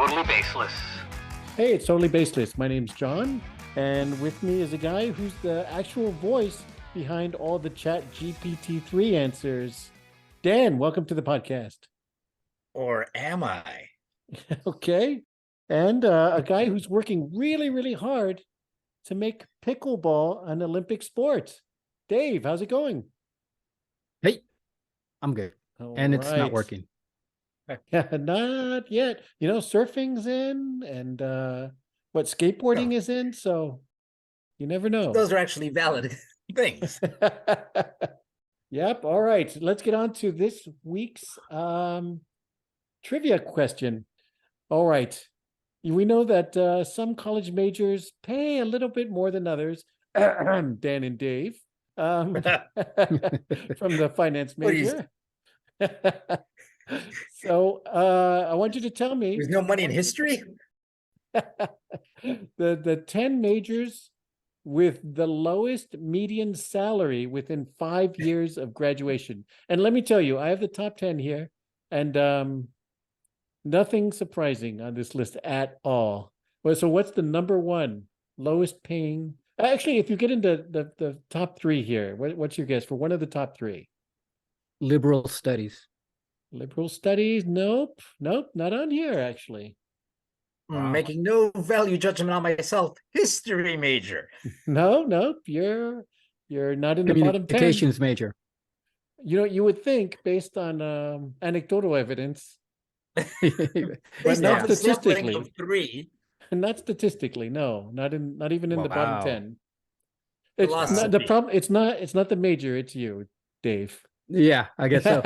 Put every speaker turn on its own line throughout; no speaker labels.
Totally baseless.
Hey, it's Totally Baseless. My name's John, and with me is a guy who's the actual voice behind all the Chat GPT-3 answers. Dan, welcome to the podcast.
Or am I?
Okay. And a guy who's working really, really hard to make pickleball an Olympic sport. Dave, how's it going?
Hey, I'm good. And it's not working.
Yeah, not yet. You know, surfing's in and skateboarding is in, so you never know.
Those are actually valid things.
Yep. All right. Let's get on to this week's trivia question. All right. We know that some college majors pay a little bit more than others. Dan and Dave from the finance major. So I want you to tell me.
There's no money in history?
the 10 majors with the lowest median salary within 5 years of graduation. And let me tell you, I have the top 10 here, and nothing surprising on this list at all. Well, so what's the number one lowest paying? Actually, if you get into the top three here, what's your guess for one of the top three?
Liberal studies.
Liberal studies? Nope, not on here, actually.
Wow. Making no value judgment on myself. History major.
Nope, you're not in the bottom 10.
Communications major.
You know, you would think based on anecdotal evidence, but not statistically.
Of three.
Not statistically, no, not even in the bottom 10. It's
Philosophy.
not the problem. It's not the major. It's you, Dave.
Yeah, I guess so.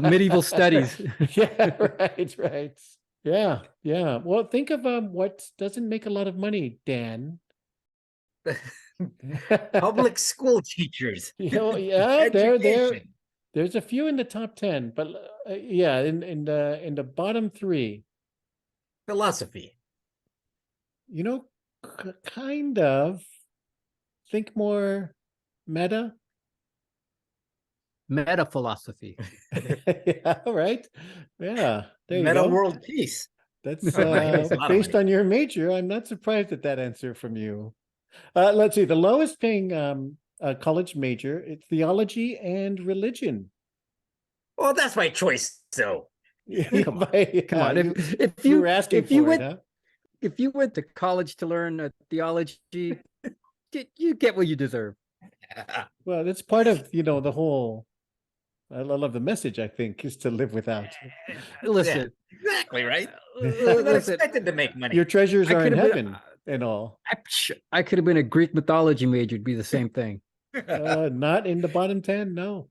Medieval studies.
Yeah, right. Yeah. Well, think of what doesn't make a lot of money, Dan.
Public school teachers.
You know, yeah, there's a few in the top 10, but in the bottom three.
Philosophy.
You know, kind of. Think more meta.
Meta philosophy.
Yeah, right. Yeah, there you
Meta
go.
world peace.
That's based on your major. I'm not surprised at that answer from you. Let's see. The lowest paying college major, it's theology and religion.
Well, that's my choice. So
Come on. If
you were asking for it, huh?
If you went to college to learn theology, you get what you deserve.
Well, that's part of the whole. I love the message. I think is to live without.
Listen,
yeah, exactly right. I'm not expected to make money.
Your treasures are in heaven and all.
I could have been a Greek mythology major. It'd be the same thing.
Not in the bottom 10. No.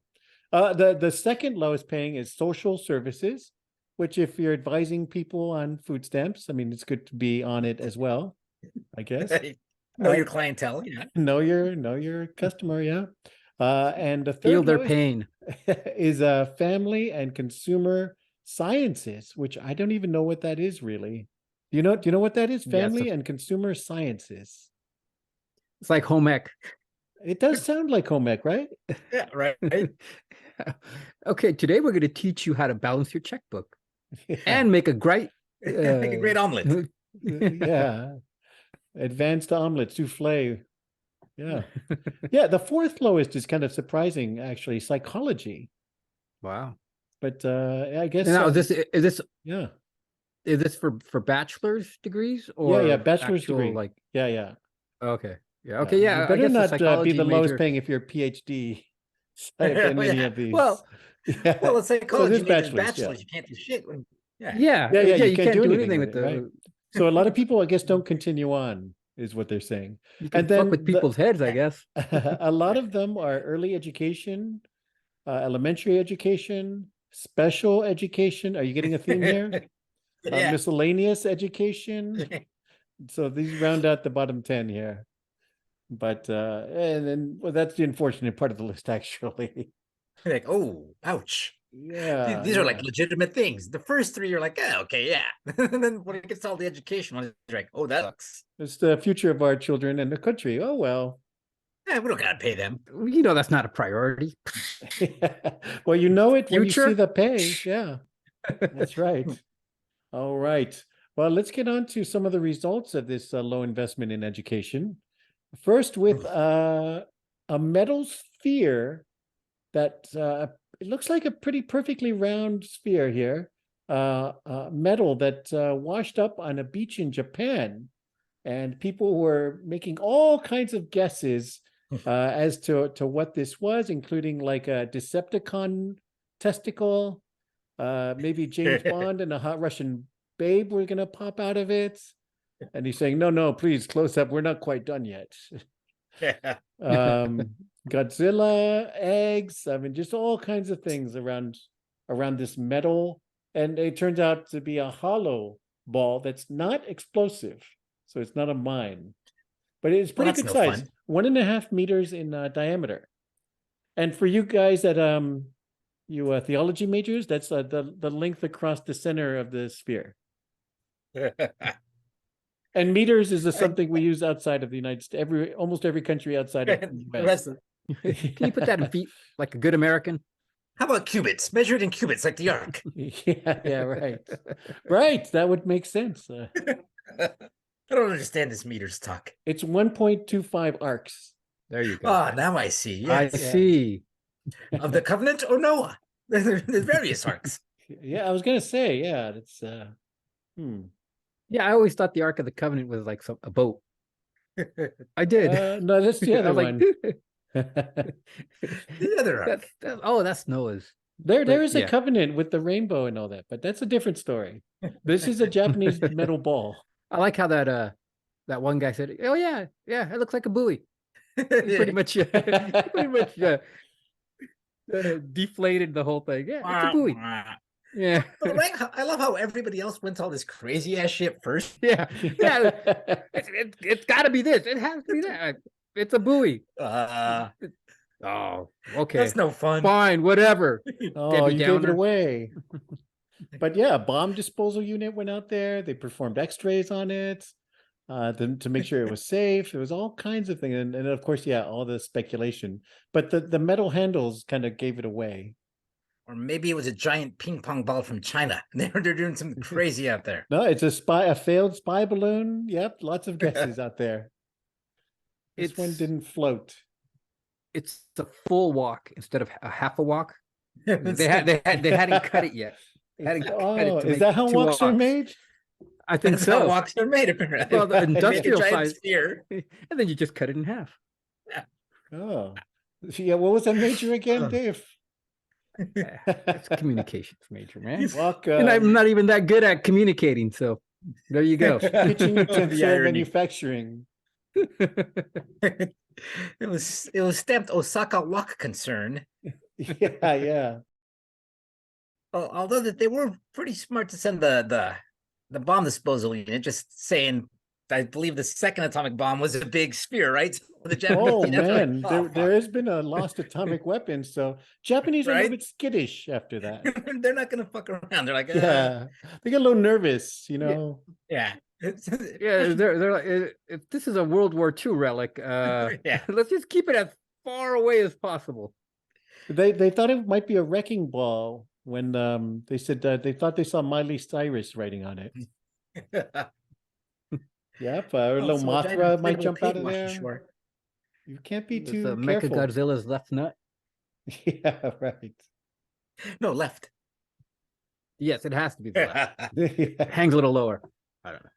The second lowest paying is social services, which if you're advising people on food stamps, I mean, it's good to be on it as well, I guess.
Know your clientele, yeah.
Know your customer, yeah. And the third
Feel their pain
is family and consumer sciences, which I don't even know what that is really. Do you know what that is? Family and consumer sciences.
It's like home ec.
It does sound like home ec, right?
Yeah, right.
Okay, today we're going to teach you how to balance your checkbook and make a great
make a great omelet.
Yeah. Advanced omelet, souffle. Yeah. Yeah, the fourth lowest is kind of surprising, actually, psychology.
Wow.
But I guess
now, is this
yeah.
Is this for bachelor's degrees or
yeah, bachelor's degree.
Like
yeah.
Okay. Yeah. Okay. Yeah.
You better not be the lowest paying if you're a PhD in any of these.
Well, let's say college
so
bachelor's. You can't do shit.
Yeah. You can't do anything with it, right? So a lot of people, I guess, don't continue on, is what they're saying.
You can fuck with people's heads, I guess.
A lot of them are early education, elementary education, special education. Are you getting a theme here?
Yeah.
Miscellaneous education. So these round out the bottom 10 here. But and then that's the unfortunate part of the list, actually.
Like, oh, ouch.
Yeah,
these are like legitimate things. The first three are like, okay, yeah. And then when it gets to all the education ones, you're like, oh, that sucks.
It's the future of our children and the country. Oh well.
Yeah, we don't gotta pay them.
You know that's not a priority.
Well, you know it when you
Future?
see the pay. Yeah, that's right. All right. Well, let's get on to some of the results of this low investment in education. First, with a metal sphere that it looks like a pretty perfectly round sphere here, metal that washed up on a beach in Japan, and people were making all kinds of guesses as to what this was, including like a Decepticon testicle, maybe James Bond and a hot Russian babe were gonna pop out of it. And he's saying, no, please, close up. We're not quite done yet. Godzilla, eggs, I mean, just all kinds of things around this metal. And it turns out to be a hollow ball that's not explosive. So it's not a mine. But it's pretty good size. 1.5 meters in diameter. And for you guys that you theology majors, that's the length across the center of the sphere. And meters is something we use outside of the United States. Almost every country outside of the US.
Can you put that in feet like a good American?
How about cubits? Measure it in cubits, like the arc.
Yeah, right. Right, that would make sense.
I don't understand this meters talk.
It's 1.25 arcs.
There you go.
Ah, now I see. Yes.
I see.
Of the covenant or Noah? There's various arcs.
Yeah, I was gonna say, yeah, that's
Yeah, I always thought the Ark of the Covenant was like a boat. I did.
no, that's the
I
other
was
one.
The other arc.
That's Noah's.
There is a
yeah.
covenant with the rainbow and all that, but that's a different story. This is a Japanese metal ball.
I like how that one guy said, "Oh yeah, it looks like a buoy." He pretty much, deflated the whole thing. Yeah, it's a buoy. Yeah,
But right, I love how everybody else went to all this crazy ass shit first.
yeah. It's got to be this. It has to be that. It's a buoy. Oh, okay.
That's no fun.
Fine, whatever.
Oh,
Debbie
you gave it
Downer.
away. But yeah, a bomb disposal unit went out there. They performed X-rays on it to make sure it was safe. There was all kinds of things, and of course, yeah, all the speculation. But the metal handles kind of gave it away.
Or maybe it was a giant ping pong ball from China. They're doing something crazy out there.
No, it's a failed spy balloon. Yep, lots of guesses out there. This one didn't float.
It's a full walk instead of a half a walk. They hadn't cut it yet. They hadn't cut it to
Is
make
that how
2
walks are
walks.
made?
I think
That's how
so.
walks are made, apparently.
Well, the
They make a
industrial
giant
size,
sphere.
and then you just cut it in half.
Oh, yeah. What was that major again, Dave?
It's communications major, man.
Walk.
And I'm not even that good at communicating, so there you go.
kitchen
The
utensil
irony.
manufacturing.
It was stamped Osaka Walk Concern.
Yeah.
Although that they were pretty smart to send the bomb disposal unit, just saying, I believe the second atomic bomb was a big sphere, right? So the Japanese,
Oh
that's like,
man,
oh,
there has been a lost atomic weapon, so Japanese are a little
Right?
bit skittish after that.
They're not gonna fuck around. They're like,
Yeah, they get a little nervous, you know.
yeah.
Yeah, they're like, if this is a World War II relic,
Yeah.
let's just keep it as far away as possible.
They thought it might be a wrecking ball when they said they thought they saw Miley Cyrus writing on it. Yep, a little
Also, a giant
Mothra might
inflatable
jump out
paint
of
wash
there.
ashore.
You can't be
It's
too
a Mecha
careful.
Godzilla's left nut.
Yeah, right.
No, left.
Yes, it has to be the left.
Yeah.
Hangs a little lower. I don't know.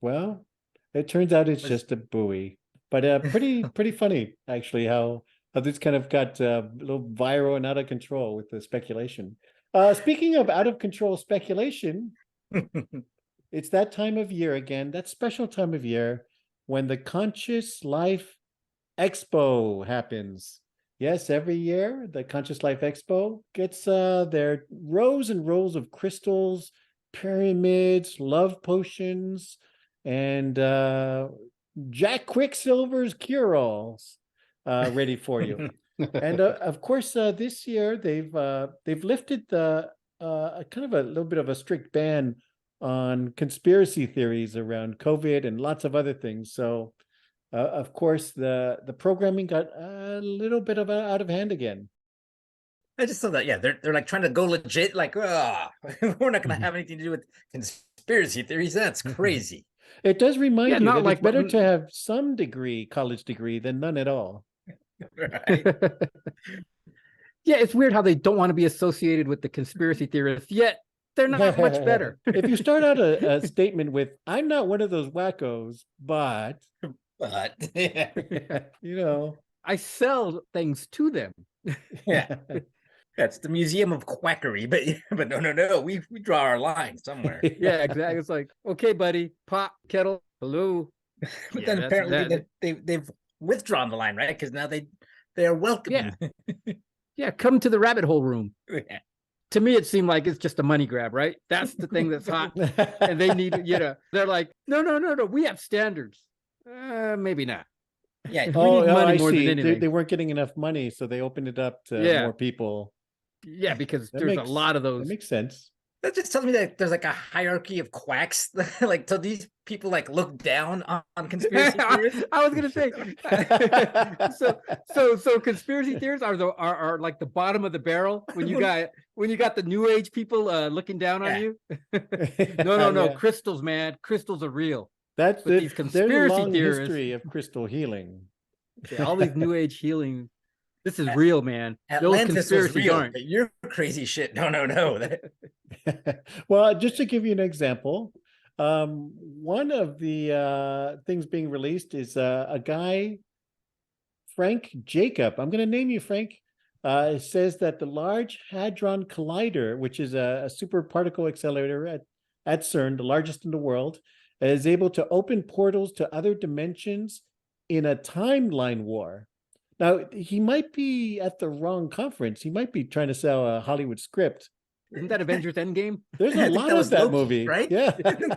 Well, it turns out it's
Was-
just a buoy, but pretty funny actually how this kind of got a little viral and out of control with the speculation. Speaking of out of control speculation, it's that time of year again, that special time of year when the Conscious Life Expo happens. Yes, every year the Conscious Life Expo gets their rows and rows of crystals, pyramids, love potions, and Jack Quicksilver's cure-alls ready for you. And of course, this year they've lifted the kind of a little bit of a strict ban on conspiracy theories around COVID and lots of other things. So, of course, the programming got a little bit of out of hand again.
I just saw that. Yeah, they're like trying to go legit. Like, we're not gonna have anything to do with conspiracy theories. That's crazy.
It does remind
Yeah,
you
not
that
like
it's better
what-
to have some degree, college degree, than none at all.
Right.
Yeah, it's weird how they don't want to be associated with the conspiracy theorists, yet they're not much better.
If you start out a statement with, I'm not one of those wackos, but,
But yeah.
you know.
I sell things to them.
Yeah. That's the Museum of Quackery, but no. We draw our line somewhere.
Yeah, exactly. It's like, okay, buddy, pop, kettle, hello.
But
Yeah,
then
that's-
apparently
that-
they've withdrawn the line, right? Because now they are welcoming.
Yeah, come to the rabbit hole room.
Yeah.
To me, it seemed like it's just a money grab, right? That's the thing that's hot. And they need, they're like, no, we have standards. Maybe not.
Yeah.
We need money
I
more than
see.
anything.
They weren't getting enough money, so they opened it up to
Yeah.
more people.
Yeah, because
That
there's
makes-
a lot of
That
those.
makes sense.
That just tells me that there's like a hierarchy of quacks. Like, so these people like look down on conspiracy theorists.
I was gonna say, so conspiracy theorists are like the bottom of the barrel when you got the new age people looking down on
Yeah.
you. No,
Yeah.
crystals, man, crystals are real.
That's
But these
there's a
conspiracy
long
theorists-
history of crystal healing.
Yeah, all these new age healing. This is real, man. Those
Atlantis was
conspiracies
real,
aren't.
but you're crazy shit. No.
Well, just to give you an example, one of the things being released is a guy, Frank Jacob. I'm going to name you Frank. Says that the Large Hadron Collider, which is a super particle accelerator at CERN, the largest in the world, is able to open portals to other dimensions in a timeline war. Now, he might be at the wrong conference. He might be trying to sell a Hollywood script.
Isn't that Avengers Endgame?
There's
I
a
think
lot
that
of
was
that
Loki,
movie,
right?
yeah.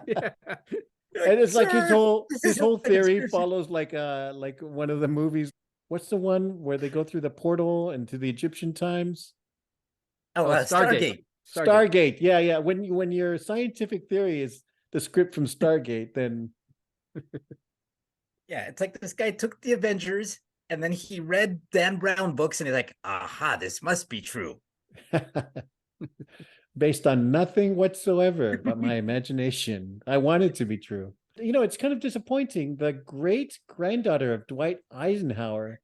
Yeah.
And it's like his
"Sir,
whole
this is
whole
a
theory
conspiracy."
follows like one of the movies. What's the one where they go through the portal into the Egyptian times?
Oh, Stargate.
Stargate. Yeah. When your scientific theory is the script from Stargate, then
Yeah, it's like this guy took the Avengers and then he read Dan Brown books and he's like, aha, this must be true.
based on nothing whatsoever but my imagination. I want it to be true. You know, it's kind of disappointing. The great granddaughter of Dwight Eisenhower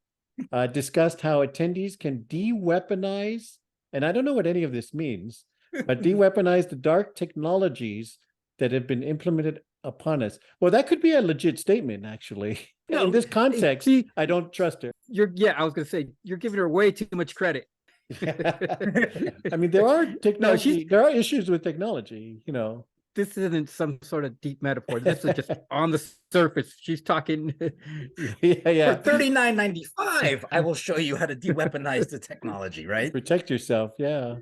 discussed how attendees can de-weaponize, and I don't know what any of this means, but de-weaponize the dark technologies that have been implemented upon us. Well, that could be a legit statement, actually.
No,
in this context,
see-
I don't trust her.
I was gonna say you're giving her way too much credit.
I mean, there are technology, there are issues with technology, you know.
This isn't some sort of deep metaphor. This is just on the surface. She's talking.
Yeah.
For $39.95, I will show you how to de-weaponize the technology, right?
Protect yourself. Yeah.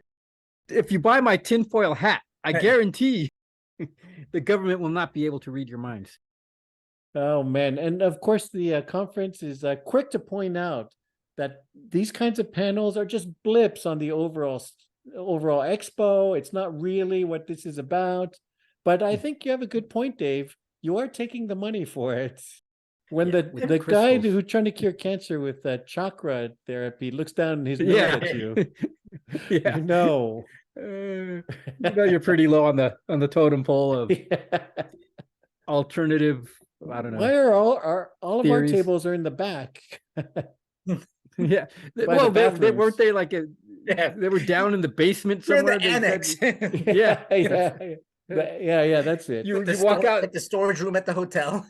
If you buy my tinfoil hat, I guarantee the government will not be able to read your minds.
Oh man, and of course the conference is quick to point out that these kinds of panels are just blips on the overall expo. It's not really what this is about. But I think you have a good point, Dave. You are taking the money for it. When
Yeah, with
the guy
crystals.
who's trying to cure cancer with chakra therapy looks down his nose
Yeah.
at you,
Yeah.
you know.
You're pretty low on the totem pole of alternative. I don't know.
Why are all of our
Theories.
tables are in the back?
Yeah.
By
Well,
the
they weren't
bathrooms.
they like
Yeah.
they were down in the basement
You're in
somewhere.
the annex.
Yeah.
Yeah, that's it.
You
The
walk out.
like the storage room at the hotel.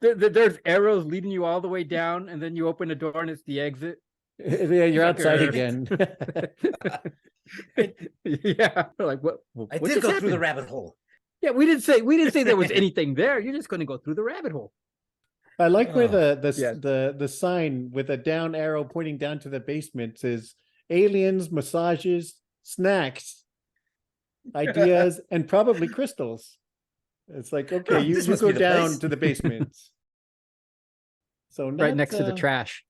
There's arrows leading you all the way down, and then you open the door and it's the exit.
Yeah, you're outside
Sucker.
again.
Yeah, like what?
I
what
did
just
go through the
happened?
rabbit hole.
Yeah, we didn't say there was anything there. You're just going to go through the rabbit hole.
I like where
Oh,
the sign with a down arrow pointing down to the basement says aliens, massages, snacks, ideas, and probably crystals. It's like, okay, you
This must
go
be the
down
place.
to the basement. So
Right
not,
next to the trash.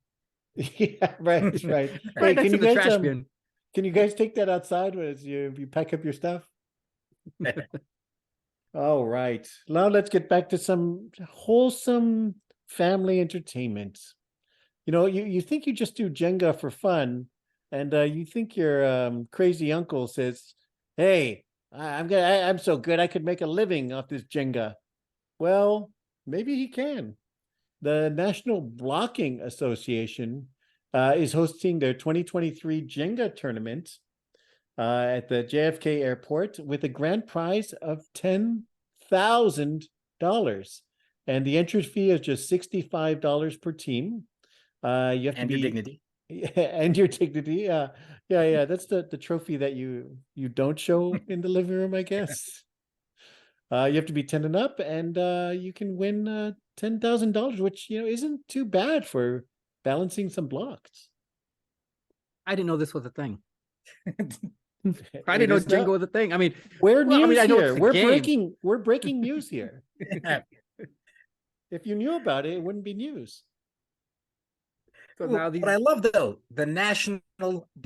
Yeah, right.
Right
Hey,
next
can
to
you
the
guys
trash bin.
can you guys take that outside as you pack up your stuff? All right. Now let's get back to some wholesome family entertainment. You know, you think you just do Jenga for fun, and you think your crazy uncle says, "Hey, I'm so good I could make a living off this Jenga. Well, maybe he can. The National Blocking Association is hosting their 2023 Jenga tournament at the JFK airport with a grand prize of $10,000. And the entry fee is just $65 per team. You have to
And
be
your dignity.
and your dignity. Yeah. That's the trophy that you don't show in the living room, I guess. You have to be 10 and up, and you can win $10,000, which isn't too bad for balancing some blocks.
I didn't know this was a thing. I
It
didn't know
is not-
Jenga was a thing. I mean,
We're
well, I
news
mean, I know
here.
it's a
We're
game.
breaking news here. If you knew about it, it wouldn't be news.
So now these
What I love though, the National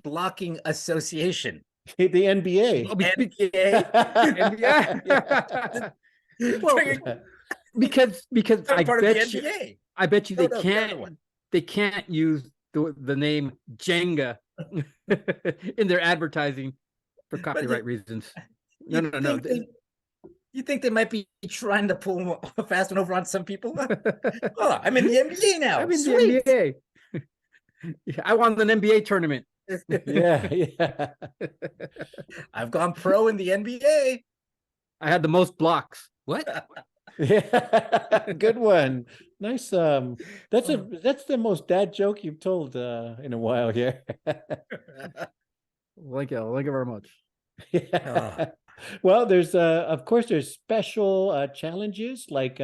Blocking Association.
The NBA.
Oh,
NBA.
and yeah. Well, because
I'm
I
part of the
bet you
NBA.
they
No, the other
can't
one.
use the name Jenga in their advertising for copyright reasons. No.
You think they might be trying to pull a fast one over on some people? Oh, I'm in the NBA now.
I'm in
Sweet.
the NBA. I won an NBA tournament.
Yeah.
I've gone pro in the NBA.
I had the most blocks. What?
Yeah. Good one. Nice. That's the most dad joke you've told in a while here.
Thank you very much.
Yeah. Well, there's of course there's special challenges like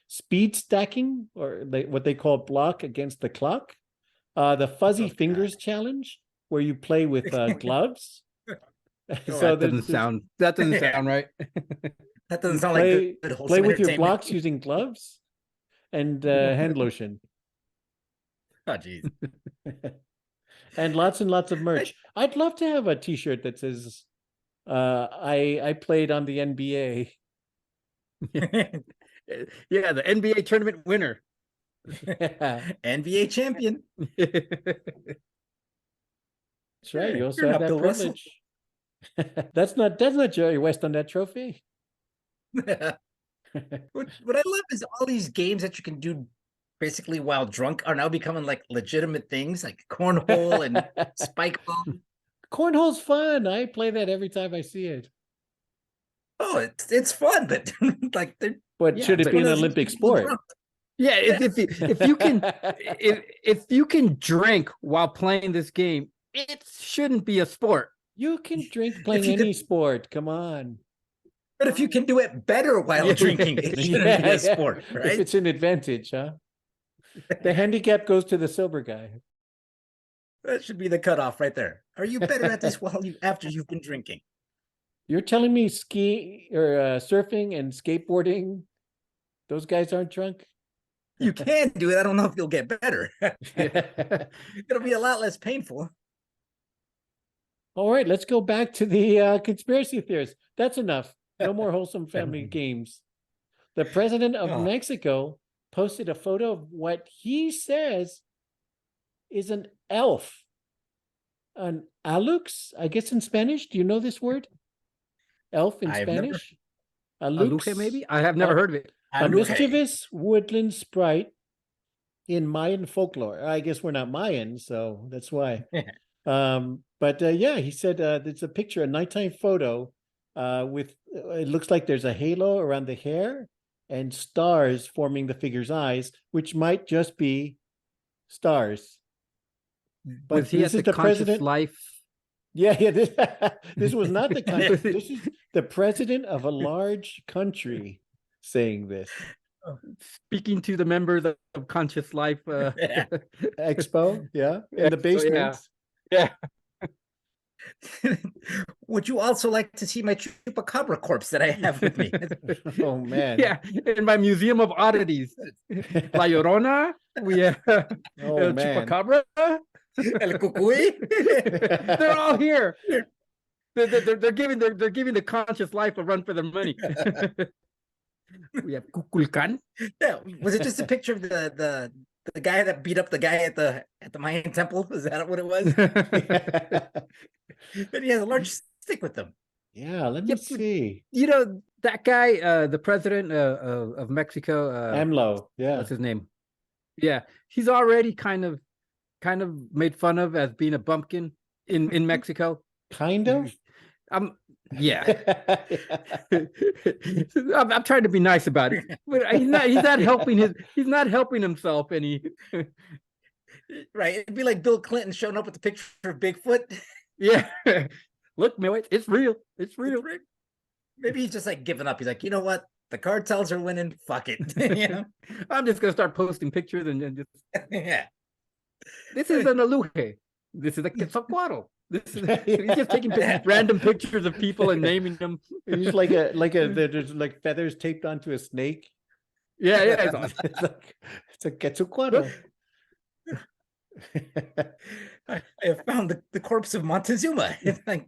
speed stacking, or what they call block against the clock. The fuzzy fingers challenge, where you play with gloves.
So that doesn't sound right.
That doesn't
You
sound
play,
like good
play
wholesome
with your
entertainment.
blocks using gloves and hand lotion.
Oh, geez.
And lots of merch. I'd love to have a T-shirt that says I played on the NBA.
Yeah, the NBA tournament winner.
NBA champion.
That's right. You also
You're
have
not
that
Bill Russell.
privilege. That's not Jerry West on that trophy.
What I love is all these games that you can do basically while drunk are now becoming like legitimate things, like cornhole and spike ball.
Cornhole's fun. I play that every time I see it.
Oh, it's fun, but like
But
Yeah,
should it
but-
be an Olympic sport?
Yeah, if you can drink while playing this game, it shouldn't be a sport.
You can drink playing
you
any
could-
sport. Come on.
But if you can do it better while
Yeah.
drinking, it shouldn't be a sport,
If
right?
it's an advantage, huh? The handicap goes to the sober guy.
That should be the cutoff right there. Are you better at this after you've been drinking?
You're telling me ski or surfing and skateboarding, those guys aren't drunk?
You can do it. I don't know if you'll get better. It'll be a lot less painful.
All right, let's go back to the conspiracy theorists. That's enough. No more wholesome family games. The president of
Oh.
Mexico posted a photo of what he says is an elf. An alux, I guess in Spanish. Do you know this word? Elf in
I've never-
Spanish?
Aluche, maybe? I have never heard of it.
A
Okay.
mischievous woodland sprite in Mayan folklore. I guess we're not Mayan, so that's why. But yeah, he said it's a picture, a nighttime photo with it looks like there's a halo around the hair and stars forming the figure's eyes, which might just be stars. But
Was he
this
at
is
the
the
conscious
president.
life?
Yeah. This was not the country. This is the president of a large country saying this.
Speaking to the members of conscious life.
Expo, yeah, in the
Expo,
basement.
yeah.
Would you also like to see my chupacabra corpse that I have with me?
Oh man.
Yeah, in my museum of oddities. La Llorona, we have
Oh
El
man.
Chupacabra.
El cucuy?
They're all here. They're giving the conscious life a run for their money. We have Kukulkan.
Yeah. Was it just a picture of the guy that beat up the guy at the Mayan temple? Is that what it was? And he has a large stick with him.
Yeah, let me
Yep.
see.
You know, that guy, the president of Mexico,
AMLO. Yeah.
what's his name? Yeah, he's already kind of made fun of as being a bumpkin in Mexico.
Kind of.
Yeah. I'm trying to be nice about it, but he's not helping himself any.
Right. It'd be like Bill Clinton showing up with the picture of Bigfoot.
Yeah. Look, Millie, it's real. It's real.
Maybe he's just like giving up. He's like, you know what? The cartels are winning. Fuck it. You know?
I'm just gonna start posting pictures and just
Yeah.
this is an aluche. This is a quetzalcoatl. This is he's just taking random pictures of people and naming them.
He's there's like feathers taped onto a snake.
Yeah, yeah.
It's a quetzalcoatl.
I have found the corpse of Montezuma. It's like,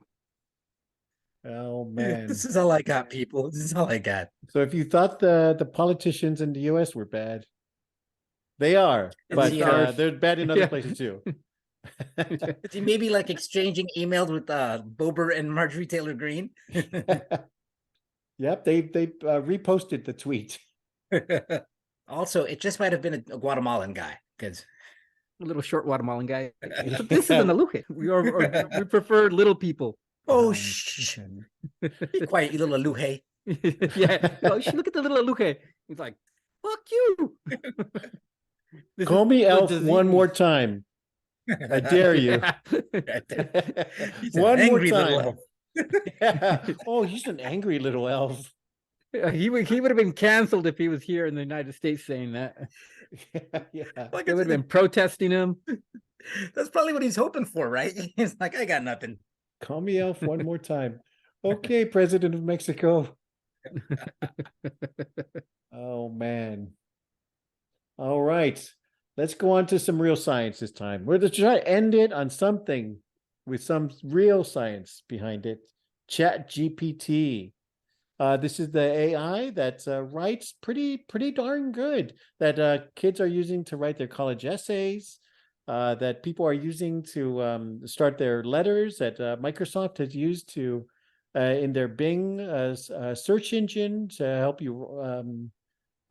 Oh man.
this is all I got, people. This is all I got.
So if you thought the politicians in the US were bad, they are, but they're bad in other places too.
Is he maybe like exchanging emails with Bober and Marjorie Taylor Greene?
Yep, they reposted the tweet.
Also, it just might have been a Guatemalan guy because
A little short Guatemalan guy. But this is an aluche. We prefer little people.
shh. Be quiet, you little aluhe.
Yeah. Oh, look at the little aluche. He's like, fuck you.
Call me elf one more time. I dare you.
He's an
One more
angry little
time.
elf.
Yeah. Oh, he's an angry little elf.
He would have been canceled if he was here in the United States saying that.
Yeah.
Like,
They would have been protesting him.
that's probably what he's hoping for, right? He's like, I got nothing.
Call me elf one more time. Okay, President of Mexico. Oh man. All right. Let's go on to some real science this time. We're going to try to end it on something with some real science behind it. Chat GPT. This is the AI that writes pretty darn good, that kids are using to write their college essays, that people are using to start their letters, that Microsoft has used to in their Bing search engine to help you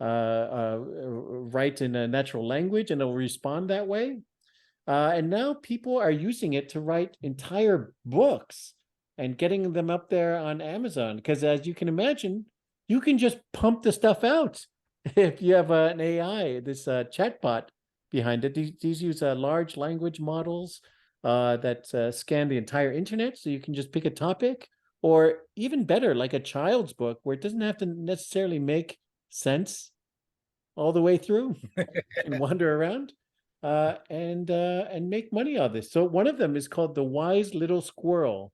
write in a natural language, and it'll respond that way. And now people are using it to write entire books and getting them up there on Amazon. Because as you can imagine, you can just pump the stuff out if you have an AI, this chatbot behind it. These use large language models that scan the entire internet. So you can just pick a topic, or even better, like a child's book where it doesn't have to necessarily make sense all the way through and wander around and make money out of this. So one of them is called The Wise Little Squirrel,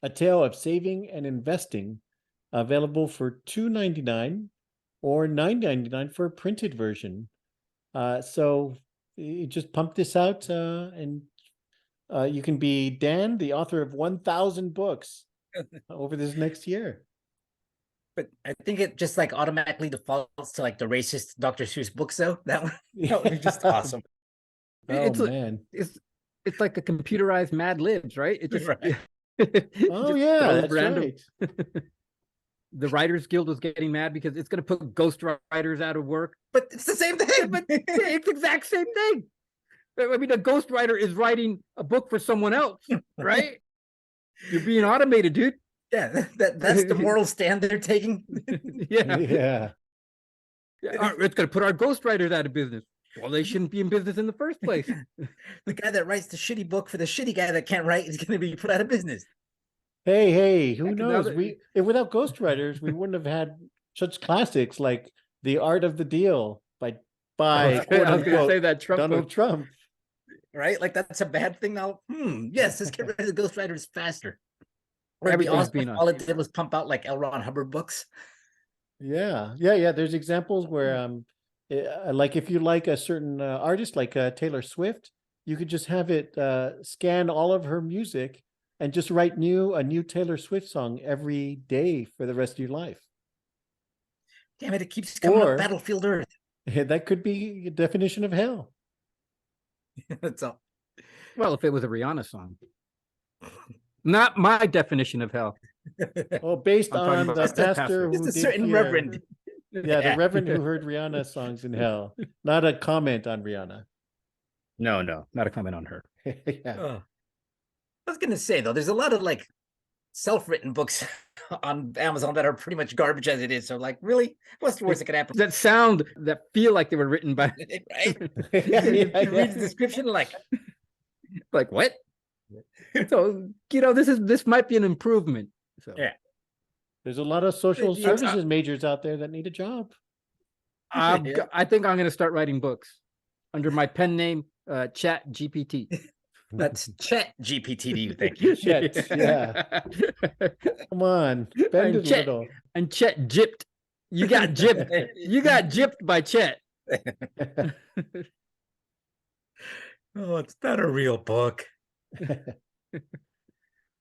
a tale of saving and investing, available for $2.99 or $9.99 for a printed version. So you just pump this out, and you can be Dan, the author of 1,000 books over this next year.
But I think it just like automatically defaults to like the racist Dr. Seuss books, though. That would be just awesome.
Oh man,
it's like a computerized Mad Libs, right? It just
Right.
Oh yeah, that's right.
The Writers Guild was getting mad because it's going to put ghostwriters out of work.
But it's the same thing.
But it's the exact same thing. I mean, a ghostwriter is writing a book for someone else, right? You're being automated, dude.
Yeah, that's the moral stand they're taking.
Yeah.
It's going to put our ghostwriters out of business. Well, they shouldn't be in business in the first place.
The guy that writes the shitty book for the shitty guy that can't write is going to be put out of business.
Hey, who
Heck,
knows? If without ghostwriters, we wouldn't have had such classics like The Art of the Deal by
I was going to say that Trump
Donald
book.
Trump.
Right? Like that's a bad thing now. Yes, let's get rid of the ghostwriters faster. Or it'd be
Everything's
awesome
being
if all it did was pump out like L. Ron Hubbard books.
Yeah. There's examples where, like if you like a certain artist, like Taylor Swift, you could just have it scan all of her music and just write a new Taylor Swift song every day for the rest of your life.
Damn it! It keeps coming up Battlefield Earth.
That could be a definition of hell.
That's all.
Well, if it was a Rihanna song. Not my definition of hell.
Oh, based
I'm talking
on
about
the
just a
pastor
pastor.
Just
who
a
did
certain
hear.
reverend.
Yeah, the reverend who heard Rihanna songs in hell. Not a comment on Rihanna.
No, not a comment on her.
Yeah.
Oh. I was gonna say though, there's a lot of like self-written books on Amazon that are pretty much garbage as it is. So like, really, what's the worst that could happen?
That feel like they were written by
Right?
Yeah,
You
yeah,
read the
yeah.
description, like,
like what? So this might be an improvement. So
yeah.
There's a lot of social
Yeah,
services majors out there that need a job.
Yeah.
I think I'm going to start writing books under my pen name, Chat GPT.
That's Chat GPT to you, thank you.
Chet, yeah. Come on, bend
I'm
it a
Chet.
little.
And Chet gypped. You got gypped. You got gypped by Chet.
Oh, it's not a real book.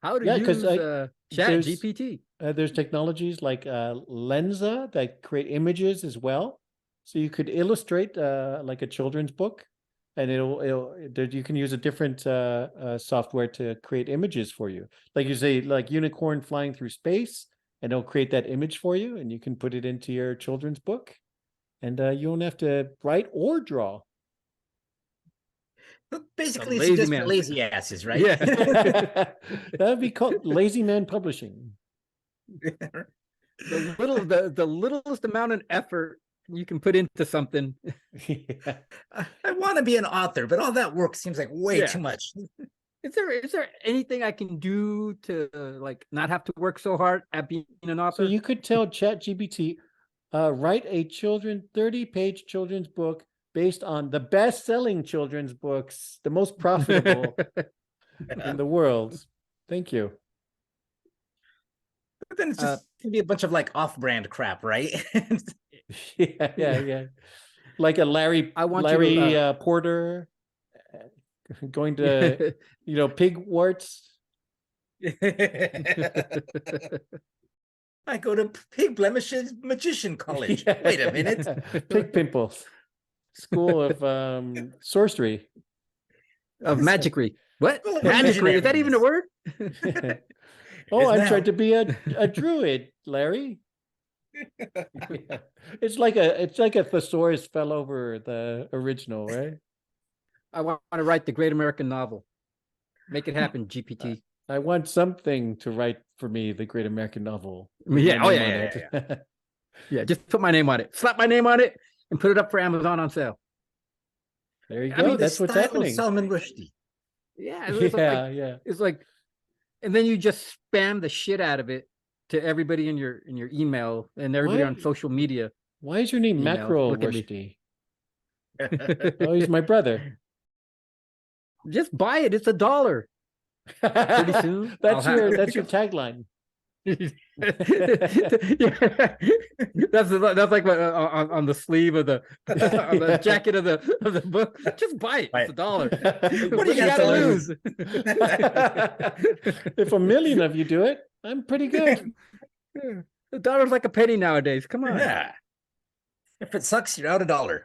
How to
Yeah, 'cause,
use Chat
there's-
GPT.
There's technologies like Lensa that create images as well. So you could illustrate like a children's book, and you can use a different software to create images for you. Like you say, like unicorn flying through space, and it'll create that image for you, and you can put it into your children's book, and you don't have to write or draw.
Basically,
lazy
it's just for
man.
lazy asses, right?
Yeah.
That'd be called Lazy Man Publishing.
The littlest amount of effort you can put into something.
Yeah.
I want to be an author, but all that work seems like way
Yeah.
too much.
Is there anything I can do to like not have to work so hard at being an
So
author?
you could tell ChatGPT, write a 30-page children's book based on the best-selling children's books, the most profitable in the world. Thank you.
But then it's just gonna be a bunch of like off-brand crap, right?
Yeah. Like a Larry
I want you to,
Porter going to pig warts.
I go to Pig Blemish's Magician College.
Yeah.
Wait a minute.
Pig pimples. School of sorcery.
of magicry. What?
Well,
Magicry? Is that even a word?
Oh,
Is
I'm
now.
trying to be a druid, Larry. Yeah. It's like a thesaurus fell over the original, right?
I want to write the great American novel. Make it happen, GPT.
I want something to write for me, the great American novel.
Yeah.
with my
Oh,
name
yeah,
on it.
Yeah, just put my name on it. Slap my name on it and put it up for Amazon on sale.
There you
I
go.
mean,
That's what's happening.
Salman Rushdie.
Yeah. It's
Yeah.
It's like, and then you just spam the shit out of it to everybody in your email and everybody
Why?
on social media.
Why is your name
Email,
Mackerel
look at me.
Rushdie? Oh, he's my brother.
Just buy it. It's $1. Pretty soon,
That's
I'll have-
that's your tagline.
Yeah. That's like on the sleeve of the on the jacket of the book. Just buy it. It's $1.
What do you got to lose?
If 1 million of you do it, I'm pretty good.
$1's like a penny nowadays. Come on.
Yeah. If it sucks, you're out $1.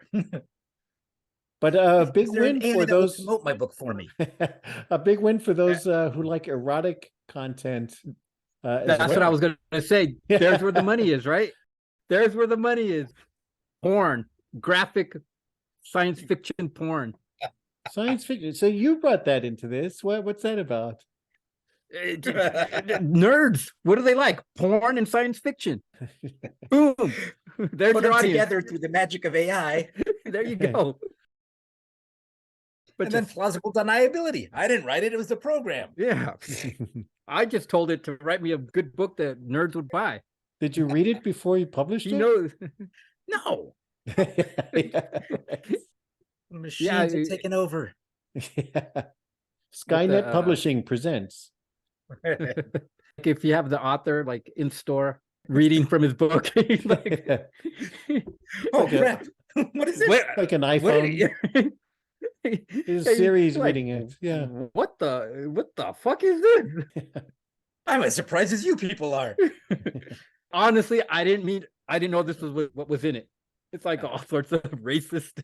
But a
Is
big
there an
win
AI
for
that will
those.
promote my book for me.
A big win for those who like erotic content.
That's what I was going to say. There's where the money is, right? There's where the money is. Porn, graphic science fiction porn.
Science fiction. So you brought that into this. What's that about?
Nerds. What do they like? Porn and science fiction. Boom. There's
Put
your
them
audience.
together through the magic of AI.
There you go. But
And then plausible deniability. I didn't write it. It was the program.
yeah, I just told it to write me a good book that nerds would buy.
Did you read it before you published
You
it?
know,
No.
Yeah,
Machines are taking over.
yeah. Skynet
the,
Publishing presents.
if you have the author like in store reading from his book, he's like,
Oh,
Like a-
crap. What is this?
What-
Like an
what-
iPhone. His
Yeah,
series
like,
reading it. Yeah.
What the fuck is this?
I'm as surprised as you people are.
Honestly, I didn't know this was what was in it. It's like all sorts of racist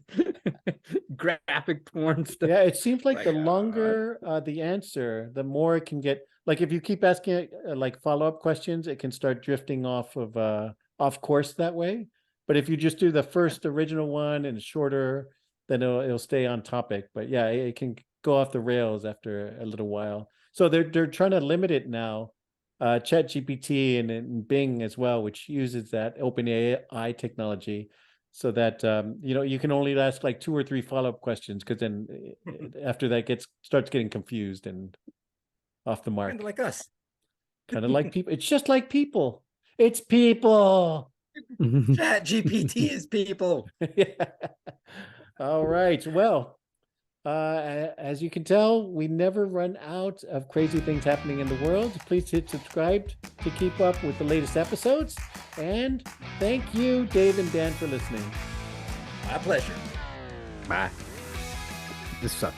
graphic porn stuff.
Yeah, it seems like
Like,
the longer the answer, the more it can get like if you keep asking it like follow-up questions, it can start drifting off of off course that way. But if you just do the first original one and it's shorter, then it'll stay on topic. But yeah, it can go off the rails after a little while. So they're trying to limit it now. Chat GPT and Bing as well, which uses that open AI technology, so that you can only ask like 2 or 3 follow-up questions, because then after that starts getting confused and off the mark.
Kind of like us.
Kind of like people. It's just like people. It's people.
Chat GPT is people.
Yeah. All right. Well, as you can tell, we never run out of crazy things happening in the world. Please hit subscribe to keep up with the latest episodes. And thank you, Dave and Dan, for listening.
My pleasure.
Bye. This sucked.